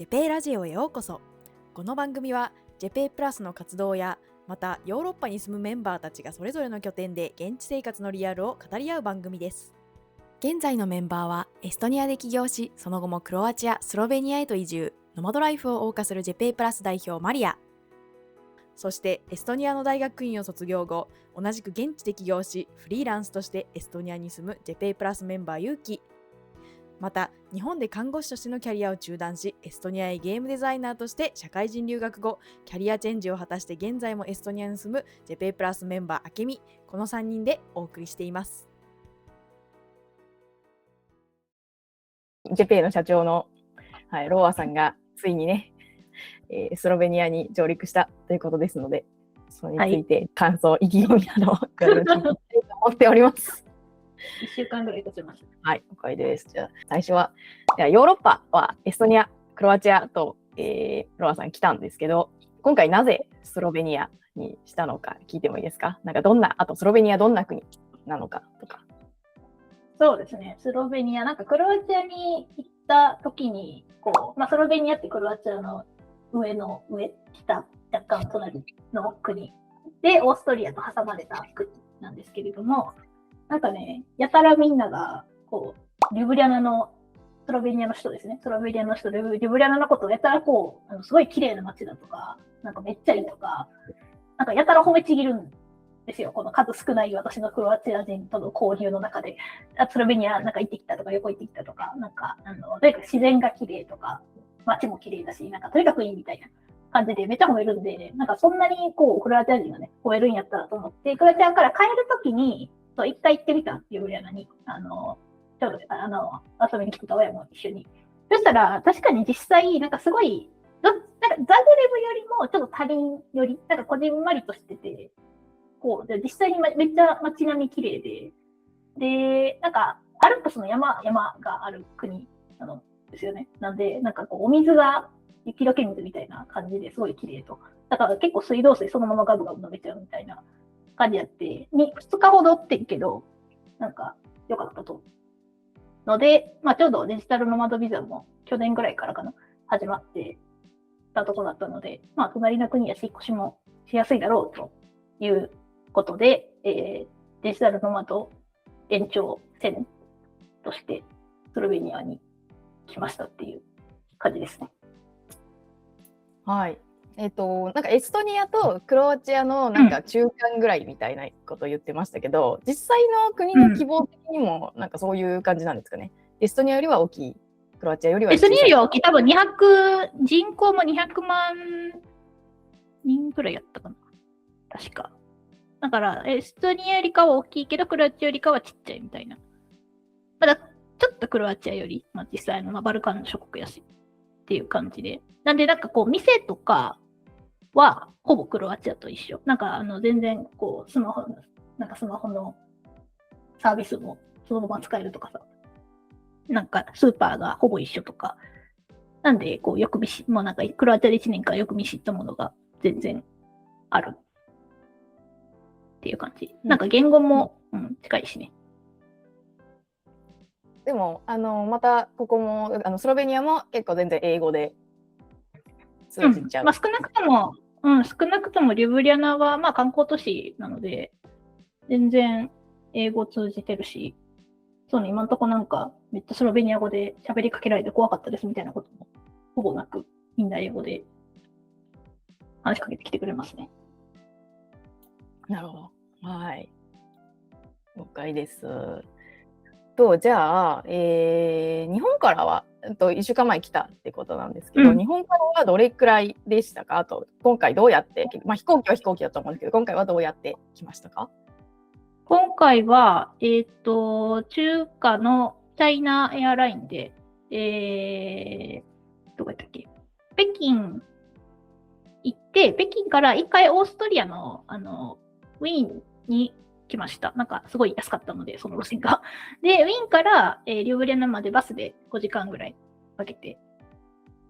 ジェペイラジオへようこそ。この番組はジェペイプラスの活動やまたヨーロッパに住むメンバーたちがそれぞれの拠点で現地生活のリアルを語り合う番組です。現在のメンバーはエストニアで起業し、その後もクロアチア、スロベニアへと移住、ノマドライフを謳歌するジェペイプラス代表マリア、そしてエストニアの大学院を卒業後、同じく現地で起業しフリーランスとしてエストニアに住むジェペイプラスメンバーユウキ、また日本で看護師としてのキャリアを中断し、エストニアへゲームデザイナーとして社会人留学後キャリアチェンジを果たして現在もエストニアに住むジェペイプラスメンバーアケミ、この3人でお送りしています。ジェペイの社長の、ローアさんがついにね、スロベニアに上陸したということですので、それについて感想、意気込みなどを聞いていきたいと思っております。1週間ぐらい経ちました。はい、了解です。じゃあ最初は、ヨーロッパはエストニア、クロアチアと、ロアさん来たんですけど、今回なぜスロベニアにしたのか聞いてもいいですか？なんかあとスロベニアどんな国なのかとか。そうですね、スロベニア、なんかクロアチアに行った時に、スロベニアってクロアチアの北、若干隣の国で、オーストリアと挟まれた国なんですけれども、なんかね、やたらみんなが、リュブリャナの、スロベニアの人ですね。スロベニアの人で、リュブリャナのことをやたらすごい綺麗な街だとか、なんかめっちゃいいとか、なんかやたら褒めちぎるんですよ。この数少ない私のクロアチア人との交流の中で、スロベニアなんか行ってきたとか、旅行行ってきたとか、なんか、とにかく自然が綺麗とか、街も綺麗だし、なんかとにかくいいみたいな感じでめっちゃ褒めるんで、なんかそんなにクロアチア人がね、褒めるんやったらと思って、クロアチアから帰るときに、一回行ってみたっていうぐらいに、ちょうど遊びに来てた親も一緒に。そしたら、確かに実際、なんかすごい、なんかザグレブよりもちょっと足りんより、なんかこじんまりとしてて、実際にめっちゃ街並み綺麗で、で、なんか、アルプスの山がある国ですよね。なんで、なんかお水が雪解け水みたいな感じですごい綺麗と。だから結構水道水そのままガブガブ飲めちゃうみたいな感じやって、2日ほどってんけど、なんか良かったと。ので、ちょうどデジタルノマドビザも去年ぐらいからかな、始まってたとこだったので、隣の国やし、引っ越しもしやすいだろうということで、デジタルノマド延長線としてスロベニアに来ましたっていう感じですね。はい。なんかエストニアとクロアチアのなんか中間ぐらいみたいなことを言ってましたけど、実際の国の規模的にもなんかそういう感じなんですかね。エストニアよりは大きい、クロアチアよりは小さい。エストニアよりは大きい。多分人口も200万人ぐらいやったかな。確か。だから、エストニアよりかは大きいけど、クロアチアよりかはちっちゃいみたいな。ちょっとクロアチアより、実際のバルカン諸国やしっていう感じで。なんで、なんか店とかはほぼクロアチアと一緒。なんか全然スマホのサービスもそのまま使えるとかさ。なんかスーパーがほぼ一緒とか。なんで、もうなんかクロアチアで1年間よく見知ったものが全然あるっていう感じ。なんか言語も、近いしね。でもまたここもスロベニアも結構全然英語で通じちゃう。少なくともリュブリャナは観光都市なので全然英語通じてるし、そうね、今んとこなんかめっちゃスロベニア語で喋りかけられて怖かったですみたいなこともほぼなく、みんな英語で話しかけてきてくれますね。なるほど。はい。了解です。じゃあ、日本からは1週間前来たってことなんですけど、日本からはどれくらいでしたか？あと今回どうやって、飛行機は飛行機だと思うんですけど、今回はどうやって来ましたか？今回は、中華のチャイナエアラインで、どこやったっけ？北京行って、北京から一回オーストリアの、ウィーンに来ました。なんかすごい安かったので、その路線が。で、ウィーンから、リュブリャナまでバスで5時間ぐらいかけて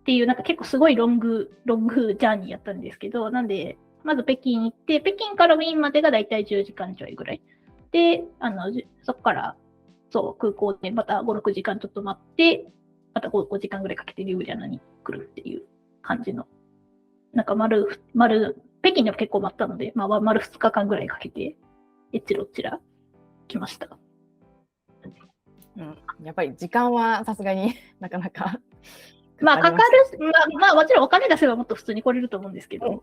っていう、なんか結構すごいロングジャーニーやったんですけど、なんで、まず北京行って、北京からウィーンまでがだいたい10時間ちょいぐらい。で、そこから、空港でまた5、6時間ちょっと待って、また5時間ぐらいかけてリュブリャナに来るっていう感じの。なんか北京でも結構待ったので、まあ、丸2日間ぐらいかけて、えっちらおっちら来ました。やっぱり時間はさすがになかなかまあかかる、まあもちろんお金出せばもっと普通に来れると思うんですけど、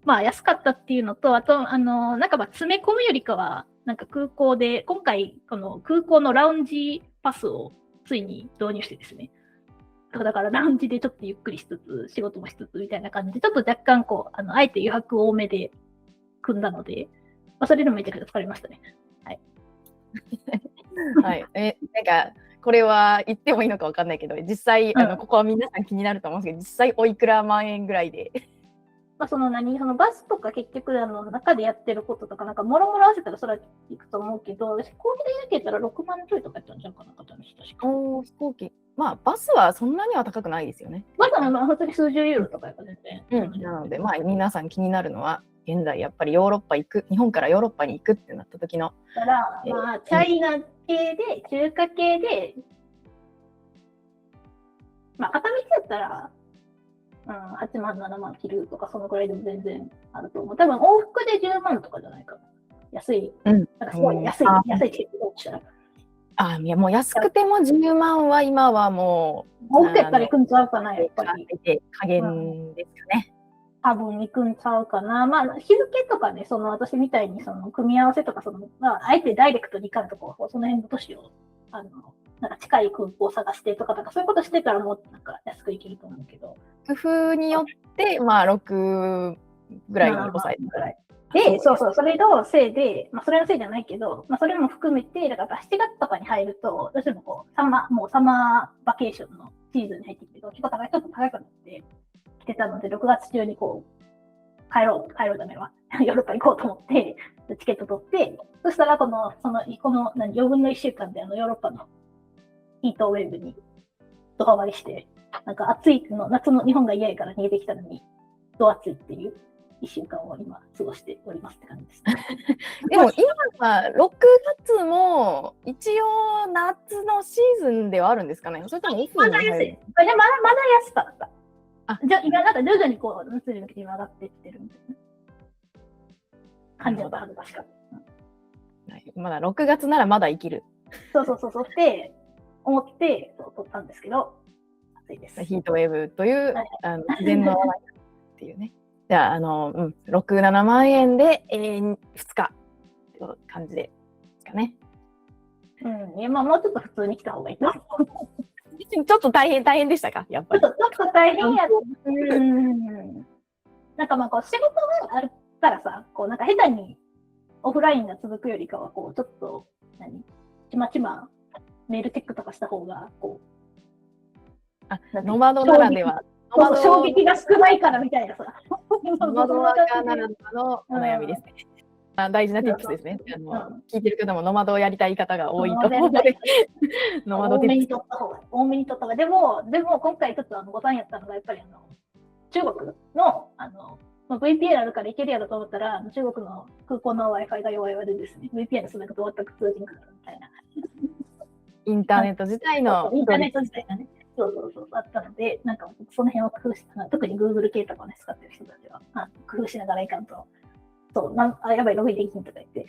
まあ安かったっていうのと、あと、なんかまあ詰め込むよりかは、なんか空港で、今回、この空港のラウンジパスをついに導入してですね。だからラウンジでちょっとゆっくりしつつ、仕事もしつつみたいな感じで、ちょっと若干あえて余白多めで組んだので、まあ、それでもめちゃくちゃ疲れましたね。はい。はい。なんか、これは言ってもいいのか分かんないけど、実際、ここは皆さん気になると思うんですけど、実際おいくら万円ぐらいで。まあ、そのバスとか結局中でやってることとか、なんかもろもろ合わせたらそれは行くと思うけど、飛行機でだけやったら6万ちょいとかやったんじゃんかな、確か。飛行機。まあ、バスはそんなには高くないですよね。バスはまあ普通に数十ユーロとかやった全然。なので、まあ、皆さん気になるのは、現在やっぱりヨーロッパ行く、日本からヨーロッパに行くってなった時の。だから、まあ、チャイナ系で、中華系で、まあ、片道やったら、8万、7万切るとか、そのくらいでも全然あると思う。多分、往復で10万とかじゃないかな。安い。なんかすごい安いチケットをしたら。いや、もう安くても10万は今はもう。往復やったら行くんちゃうかな、やっぱり。加減ですかね。多分行くんちゃうかな。まあ、日付とかね、私みたいに組み合わせとか、まあ、あえてダイレクトに行かんとこ、その辺の都市を、なんか近い空港を探してとか、そういうことしてたらもうなんか安く行けると思うけど。工夫によって、まあ、6ぐらいに抑えてぐらい。で、そう、それのせいで、まあ、それのせいじゃないけど、まあ、それも含めて、だから7月とかに入ると、どうしてもサマーバケーションのシーズンに入ってきて、結構ちょっと高くなってきてたので、6月中に帰ろうダメは、ヨーロッパ行こうと思って、チケット取って、そしたら余分の1週間でヨーロッパのヒートウェーブにドハマりして、なんか暑い夏の日本が嫌やから逃げてきたのに、ど暑いっていう1週間を今過ごしておりますって感じです、ね。でも今は6月も一応夏のシーズンではあるんですかね。それともオフに入る？まだ安かった。じゃあ今なんか徐々に夏に向けて上がっていってるみたいな感じだったはず確か。まだ6月ならまだ生きる。そうって思って取ったんですけど、暑いです。ヒートウェーブという自然のっていうね。じゃあ6、7万円で2日っていう感じですかね。まあもうちょっと普通に来た方がいいと思う。ちょっと大変でしたか、やっぱり。ちょっと大変やなんかまあ仕事があったらさ、なんか下手にオフラインが続くよりかは、ちょっと、ちまちまメールチェックとかした方が、ノマドならでは。衝撃が少ないからみたいなさ。ノマドワーカーならではのお悩みですね。大事なティップスですね。聞いてる方もノマドをやりたい方が多いと思うので、ノマドティップス。多めに取った方が。でも今回ちょっとボタンやったのが、やっぱり中国の、VPN あるからいけるやろと思ったら、中国の空港の Wi-Fi が弱いわでですね、VPN すると全く通じなくなるみたいな。インターネット自体の。インターネット自体がね。そうあったので、なんかその辺を工夫し特に Google 系とかをね、使ってる人たちは、工夫しながらいかんと、やばい、ログインできんとか言って。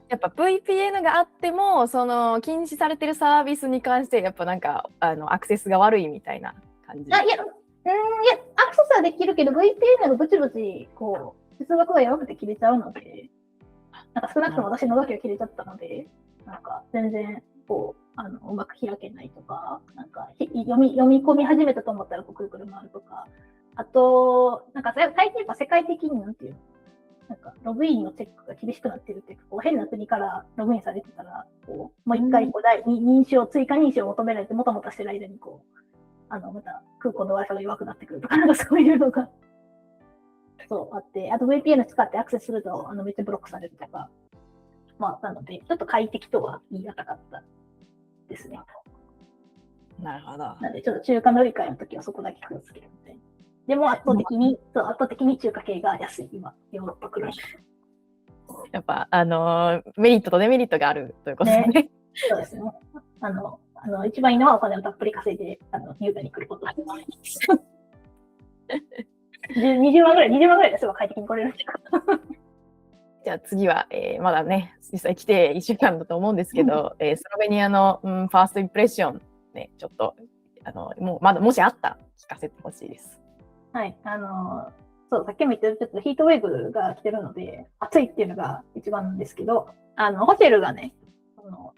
やっぱ VPN があっても、禁止されてるサービスに関して、やっぱなんか、アクセスが悪いみたいな感じ。いや、アクセスはできるけど、VPN がブチブチ、接続が弱くて切れちゃうので、なんか少なくとも私のだけは切れちゃったので、なんか全然、うまく開けないとか、なんか読み込み始めたと思ったらくるくる回るとか、あと、なんか最近は世界的になんていうの、なんかログインのチェックが厳しくなってるっていうか、変な国からログインされてたら、もう一回追加認証を求められて、もたもたしてる間にまた空港の Wi-Fi が弱くなってくるとか、なんかそういうのが、あって、あと VPN 使ってアクセスすると、めっちゃブロックされるとか、あったので、ちょっと快適とは言い難かったですね。なるほど。なので、ちょっと中華乗り換えの時はそこだけ気をつけるみたいな。でも圧倒的に中華系が安い、今、ヨーロッパくらい。やっぱ、メリットとデメリットがあるということですね。そうですね。一番いいのはお金をたっぷり稼いで、優雅に来ること。20万ぐらいですれば快適に来れるってこと。じゃあ次は、まだね、実際来て1週間だと思うんですけど、スロベニアの、ファーストインプレッション、ね、ちょっと、もうまだもしあったら聞かせてほしいです。はい。そう、さっきも言ったようにちょっとヒートウェーブが来てるので、暑いっていうのが一番なんですけど、ホテルがね、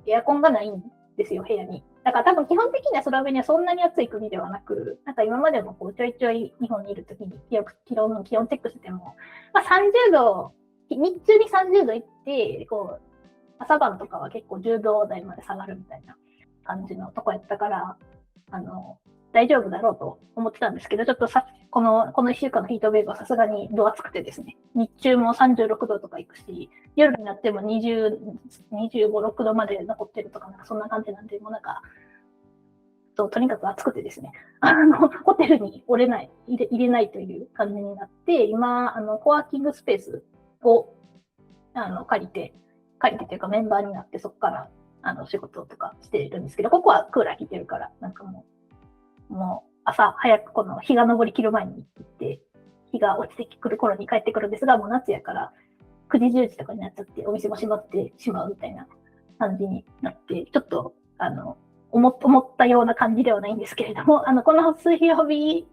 エアコンがないんですよ、部屋に。だから多分基本的にはスロベニアそんなに暑い国ではなく、なんか今までもこうちょいちょい日本にいるときに気温チェックしてても、まあ、30度、日中に30度いって、こう、朝晩とかは結構10度台まで下がるみたいな感じのとこやったから、大丈夫だろうと思ってたんですけど、ちょっとこの1週間のヒートウェーブはさすがに度暑くてですね、日中も36度とかいくし、夜になっても25、6度まで残ってるとか、なんかそんな感じなんで、もうなんか、とにかく暑くてですね、ホテルに入れないという感じになって、今、コワーキングスペースを借りてというかメンバーになって、そこから仕事とかしてるんですけど、ここはクーラー効いてるから、なんかもう朝早くこの日が昇りきる前に行って、日が落ちてくる頃に帰ってくるんですが、もう夏やから9時10時とかになっちゃって、お店も閉まってしまうみたいな感じになって、ちょっと思ったような感じではないんですけれども、この水曜日、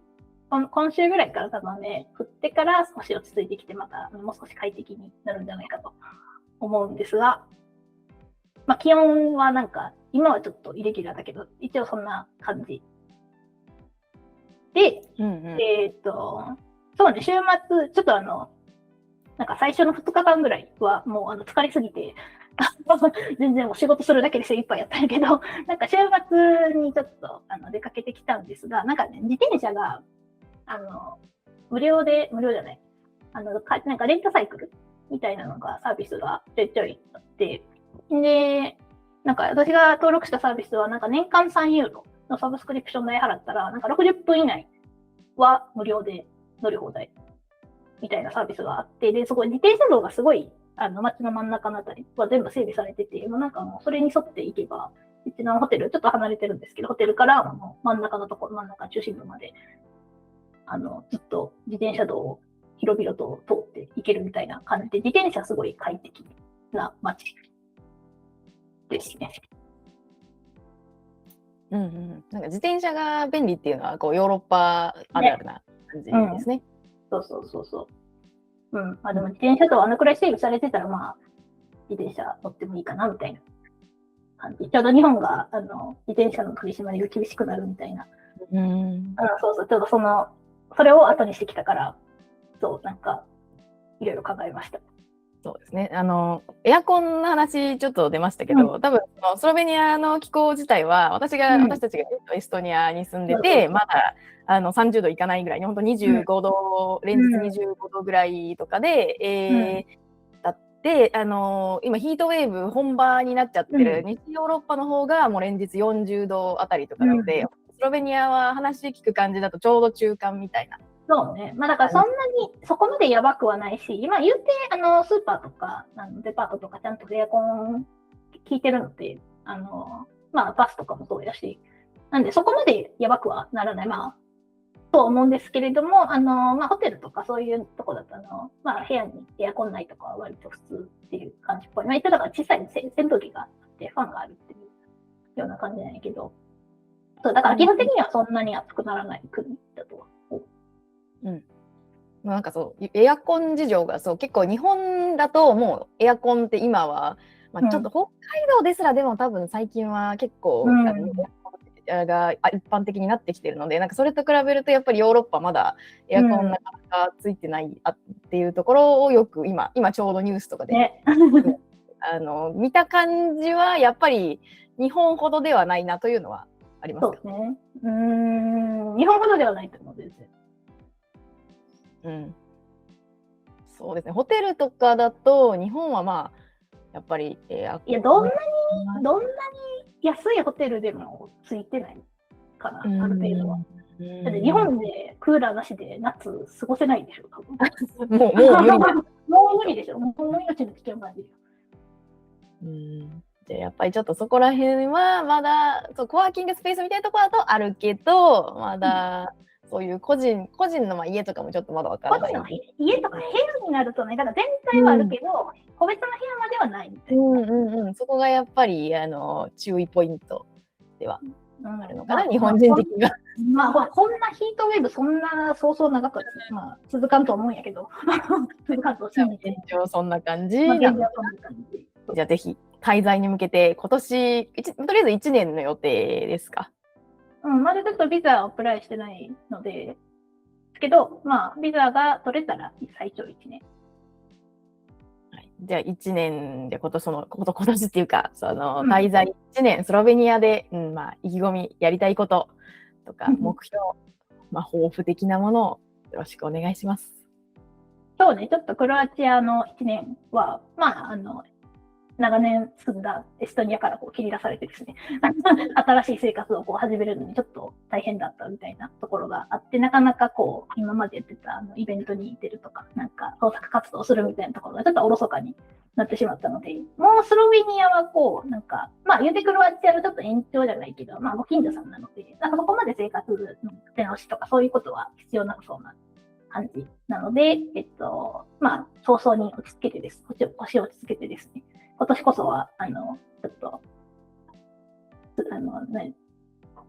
今週ぐらいから多分ね、降ってから少し落ち着いてきて、またもう少し快適になるんじゃないかと思うんですが、まあ気温はなんか、今はちょっとイレギュラーだけど、一応そんな感じ。で、そうね、週末、ちょっとなんか最初の2日間ぐらいはもう疲れすぎて、全然もう仕事するだけで精一杯やったんやけど、なんか週末にちょっと出かけてきたんですが、なんかね、自転車が、無料じゃない、なんかレンタサイクルみたいなのが、サービスがちょいちょいあって、で、なんか私が登録したサービスは、なんか年間3ユーロのサブスクリプション代払ったら、なんか60分以内は無料で乗り放題みたいなサービスがあって、で、そこ自転車道がすごい、街の真ん中のあたりは全部整備されてて、もうなんかもうそれに沿っていけば、うちのホテル、ちょっと離れてるんですけど、ホテルからもう真ん中中心部まで、ずっと自転車道を広々と通っていけるみたいな感じで、自転車すごい快適な街ですね。なんか自転車が便利っていうのはこうヨーロッパあるあるな感じですね。そう。まあでも自転車とあのくらい整備されてたら、まあ、自転車乗ってもいいかなみたいな感じ。ちょうど日本が自転車の取り締まりが厳しくなるみたいな。ちょうどそれを後にしてきたから、そう、なんか、いろいろ考えました。そうですね。エアコンの話ちょっと出ましたけど、多分スロベニアの気候自体は私たちがエストニアに住んでて、まだ30度いかないぐらいに、本当25度、連日25度ぐらいとかで、だって、今ヒートウェーブ本場になっちゃってる西ヨーロッパの方がもう連日40度あたりとかなので、スロベニアは話聞く感じだとちょうど中間みたいな。そうね。まあだからそんなに、そこまでやばくはないし、今言うて、スーパーとか、デパートとかちゃんとエアコン効いてるので、まあバスとかもそうやし、なんでそこまでやばくはならない。まあ、と思うんですけれども、まあホテルとかそういうとこだと、まあ部屋にエアコンないとかは割と普通っていう感じっぽい。まあ言ってだから小さい扇風機があって、ファンがあるっていうような感じなんやけど、そう、だから基本的にはそんなに暑くならない国だとは。なんかそうエアコン事情が結構日本だともうエアコンって今は、まあ、ちょっと北海道ですらでも多分最近は結構、エアコンが一般的になってきてるので、なんかそれと比べるとやっぱりヨーロッパまだエアコンなかなかついてないっていうところをよく今ちょうどニュースとかで、ね、見た感じはやっぱり日本ほどではないなというのはありますか？そうですね。日本ほどではないと思う、全然。そうですね。ホテルとかだと日本はまあやっぱりいやどんなに安いホテルでもついてないかな、ある程度は。だって日本でクーラーなしで夏過ごせないでしょ、多分。もう無理でしょ。もう命の危険まで。じゃあやっぱりちょっとそこら辺はまだそうコワーキングスペースみたいなところだとあるけど、まだそういう個人のまあ家とかもちょっとまだわからない。個人の家とか部屋になるとね、だから全体はあるけど、個別の部屋まではないみたいな。そこがやっぱり注意ポイントではあるのかな、まあ日本人的には。まあ、こんなヒートウェーブ、そんなそうそう長くは、まあ、続かんと思うんやけど、続かんと信じて。現状そんな感じまあ、なの。現状そんな感じ。じゃあぜひ滞在に向けて今年とりあえず1年の予定ですか？まだちょっとビザをアプライしてないので、ですけど、まあ、ビザが取れたら最長1年。はい、じゃあ1年で今年っていうか、滞在1年、スロベニアで、まあ、意気込み、やりたいこととか、目標、まあ、抱負的なものをよろしくお願いします。そうね、ちょっとクロアチアの1年は、まあ、長年住んだエストニアから切り出されてですね、新しい生活を始めるのにちょっと大変だったみたいなところがあって、なかなか今までやってたイベントに出るとか、なんか創作活動するみたいなところがちょっとおろそかになってしまったので、もうスロベニアはなんか、まあ言うてクロアチアのちょっと延長じゃないけど、まあご近所さんなので、なんかそこまで生活の手直しとかそういうことは必要なそうな感じなので、まあ早々に落ち着けてです。腰を落ち着けてですね。今年こそは、ちょっと、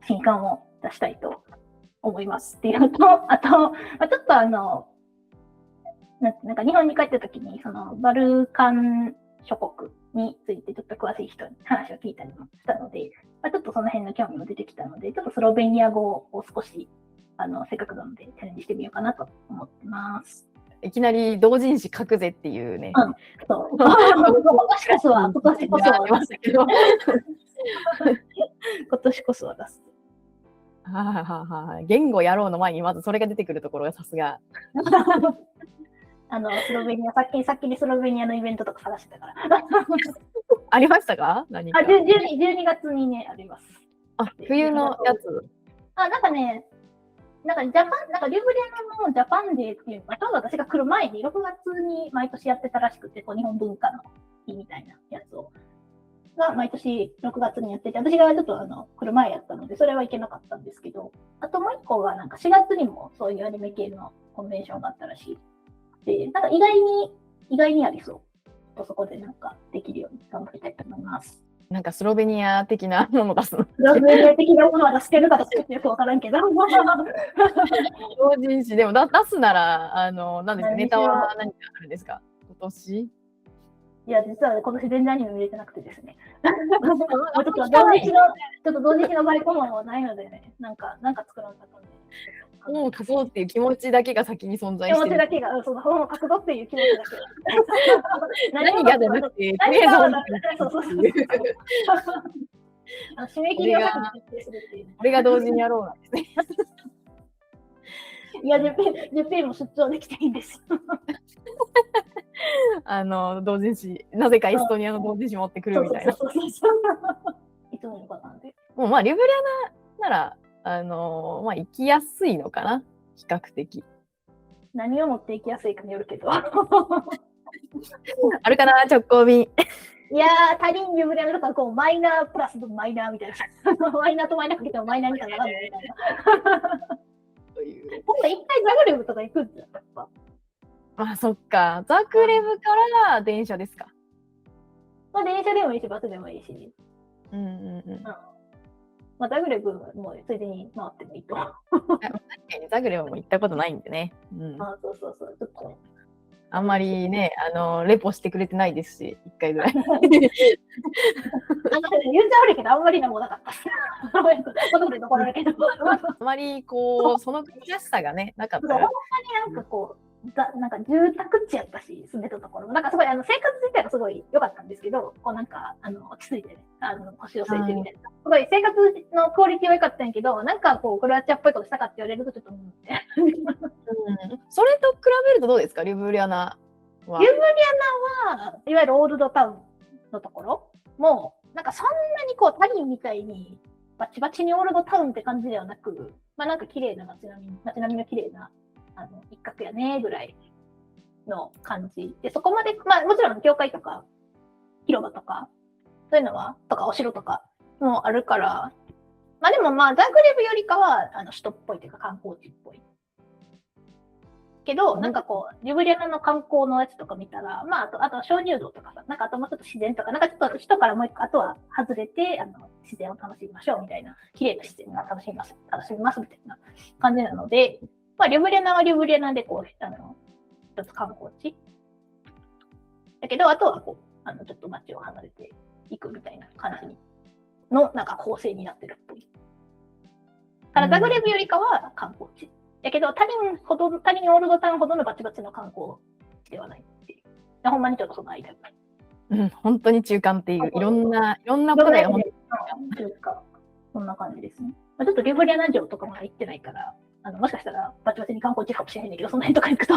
新刊を出したいと思いますっていうのと、あと、まあ、ちょっとなんか日本に帰った時に、バルカン諸国についてちょっと詳しい人に話を聞いたりもしたので、まあ、ちょっとその辺の興味も出てきたので、ちょっとスロベニア語を少し、せっかくなのでチャレンジしてみようかなと思ってます。いきなり同人誌書くぜっていうね。そう。今年こそは出すけど。今年こそは出す。言語やろうの前にまずそれが出てくるところがさすが。スロベニア、さっきにスロベニアのイベントとか探してたから。ありましたか？何か。12月にね、あります。冬のやつ。なんかね、なんかリュブリアのジャパンデーっていうのが、ちょうど私が来る前に6月に毎年やってたらしくて、日本文化の日みたいなやつが毎年6月にやってて、私がちょっと来る前やったので、それは行けなかったんですけど、あともう一個がなんか4月にもそういうアニメ系のコンベンションがあったらしい。で、なんか意外にありそう。そこでなんかできるように頑張りたいと思います。なんかスロベニア的なものを出すの。スロベニア的なものは出してるかどうかよくわからんけど。同人誌でも出すなら、何ですか、ネタは何かあるんですか、今年？いや、実は今年全然アニメ見れてなくてですね。ちょっと同時期のバイコマンはないのでね、なんか作らんかったんで。本を書こうっていう気持ちだけが先に存在してる。気持ちだけが、本を書くぞっていう気持ちだけ。何がじゃなくて、何がじゃなくて、締め切りを先に決定するっていう。これが同時にやろうなんですね。いや、ジェペイも出張できていいんですよ。同人誌、なぜかエストニアの同人誌持ってくるみたいな。いつものパターンで。もうまあ、リュブリアなら、まあ、行きやすいのかな、比較的。何を持って行きやすいかによるけど。あるかな、直行便。いやー、他人リュブリアのとかマイナープラスマイナーみたいな。マイナーとマイナーかけてもマイナーにかならんのみたいな。今回一回ザグレブとか行くんじゃん、やっぱ。あ、そっか。ザグレブから電車ですか。まあ、電車でもいいし、バスでもいいし。まあ、ザグレブもついでに回ってもいいと。確かにザグレブも行ったことないんでね。そう。ちょっとね。あんまりね、レポしてくれてないですし、1回ぐらい。言うちゃ悪いけど、あんまりなもなかった。ことで残られるけど。あまりその悔しさがね、なかったら。ほんまになんかなんか住宅地やったし、住んでたところも、なんかすごい、生活自体がすごい良かったんですけど、なんか、落ち着いてね、腰を据えてみたいな。すごい生活のクオリティは良かったんやけど、なんかクロアチアっぽいことしたかって言われるとちょっと思って。それと比べるとどうですか、リュブリアナは。リュブリアナは、いわゆるオールドタウンのところも、なんかそんなにタリンみたいに、バチバチにオールドタウンって感じではなく、まあなんか綺麗な街並みの綺麗な、一角やねぐらいの感じで、そこまで、まあもちろん教会とか広場とかそういうのは、とかお城とかもあるから、まあでもまあザグレブよりかは首都っぽいというか観光地っぽい。けど、なんかこう、リュブリャナの観光のやつとか見たら、まああと鍾乳洞とかさ、なんかあともうちょっと自然とか、なんかちょっと首都からもう一個、あとは外れて、自然を楽しみましょうみたいな、綺麗な自然が楽しみますみたいな感じなので、まあリュブリャナはリュブリャナでこう、一つ観光地。だけど、あとはこう、ちょっと街を離れていくみたいな感じの、なんか構成になってるっぽい。ただ、ザグレブよりかは観光地。だけど、タリンオールドタウンほどのバチバチの観光地ではないっていう。ほんまにちょっとその間。本当に中間っていう、いろんなことが本当に。そんな感じですね。まあ、ちょっとリュブリャナ城とかまだ行ってないから、もしかしたらバチバチに観光地かもしれないんだけど、その辺とか行くと。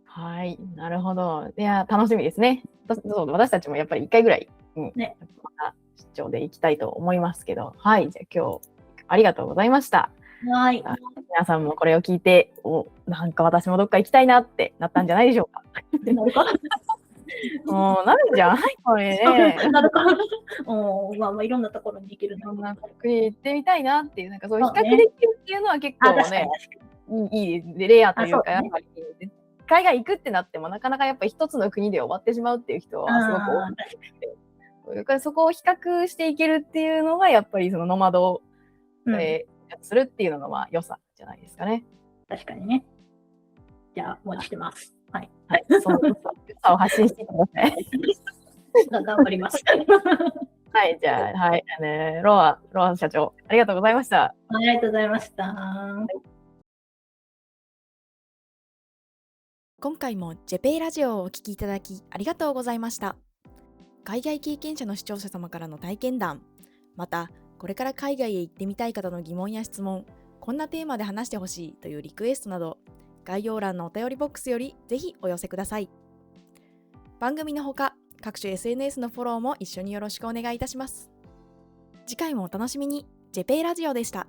はい、なるほど。いや、楽しみですね。私たちもやっぱり1回ぐらい、ね、また出張で行きたいと思いますけど、はい、じゃあ今日ありがとうございました。はい。皆さんもこれを聞いて、なんか私もどっか行きたいなってなったんじゃないでしょうか。なるかもうなるんじゃんこれね。なるかまあいろんなところに行けるの。いろんな国行ってみたいなっていう、なんかそういう比較できるっていうのは結構ね、いいでレアというか、やっぱり海外行くってなってもなかなかやっぱり一つの国で終わってしまうっていう人はすごく多くて、だからそこを比較していけるっていうのがやっぱりそのノマドするっていうのがまあ良さじゃないですかね。確かにね。じゃあ、お待ちしてます。はい。はい。その良さを発信してください。頑張ります。はい。じゃあ、はい。ロア社長、ありがとうございました。ありがとうございました。今回もジェペイラジオをお聞きいただきありがとうございました。海外経験者の視聴者様からの体験談、またこれから海外へ行ってみたい方の疑問や質問、こんなテーマで話してほしいというリクエストなど、概要欄のお便りボックスよりぜひお寄せください。番組のほか、各種 SNS のフォローも一緒によろしくお願いいたします。次回もお楽しみに。ジェペイラジオでした。